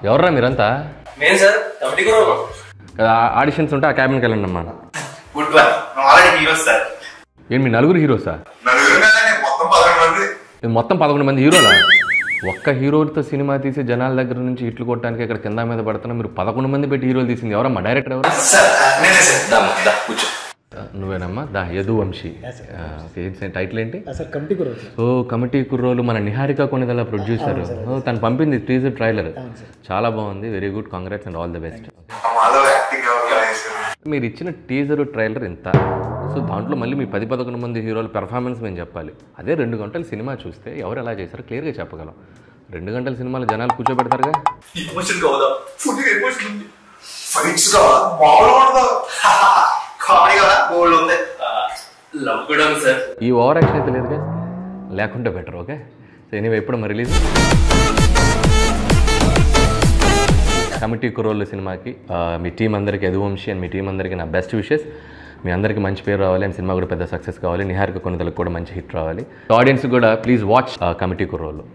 ఎవర్రా మీరంతా? నేను సార్ కమిటీ కూడా ఆడిషన్స్ ఉంటే ఆ క్యాబిన్కి వెళ్ళండి అమ్మా. Good one already heroes sir. ఏంటి మీ నలుగురు హీరోసా? మొత్తం 11 మంది హీరోలా? ఒక్క హీరోతో సినిమా తీసి జనాల దగ్గర నుంచి ఇట్లు కొట్టడానికి ఇక్కడ కింద మీద పడుతున్నా, మీరు 11 మంది పెట్టి హీరోలు తీసింది ఎవరమ్మా? డైరెక్టర్ ఎవరు? నువ్వేనమ్మా? యదువంశీ. టైటిల్ ఏంటి? ఓ కమిటీ కుర్రోలు. మన నిహారిక కొనిదల ప్రొడ్యూసర్. తను పంపింది టీజర్ ట్రైలర్, చాలా బాగుంది. Very good, congrats and all the best. మీరు ఇచ్చిన టీజర్ ట్రైలర్ ఇంత, సో దాంట్లో మళ్ళీ మీ 10-11 మంది హీరోల పెర్ఫార్మెన్స్ మేము చెప్పాలి. అదే 2 గంటల సినిమా చూస్తే ఎవరు ఎలా చేశారో క్లియర్గా చెప్పగలం. 2 గంటల సినిమాలో జనాలు కూర్చోబెడతారుగా. ఈ ఓవర్ యాక్షన్ అయితే లేదుగా, లేకుంటే బెటర్. ఓకే, సో ఎనీవే ఎప్పుడు మరి రిలీజ్? కమిటీ కుర్రోళ్ళు సినిమాకి మీ టీం అందరికీ, యదువంశీ అండ్ మీ టీం అందరికీ నా బెస్ట్ విషెస్. మీ అందరికీ మంచి పేరు రావాలి అండ్ సినిమా కూడా పెద్ద సక్సెస్ కావాలి. నిహారిక కొనిదలకు కూడా మంచి హిట్ రావాలి. ఆడియన్స్ కూడా ప్లీజ్ వాచ్ కమిటీ కుర్రోళ్ళు.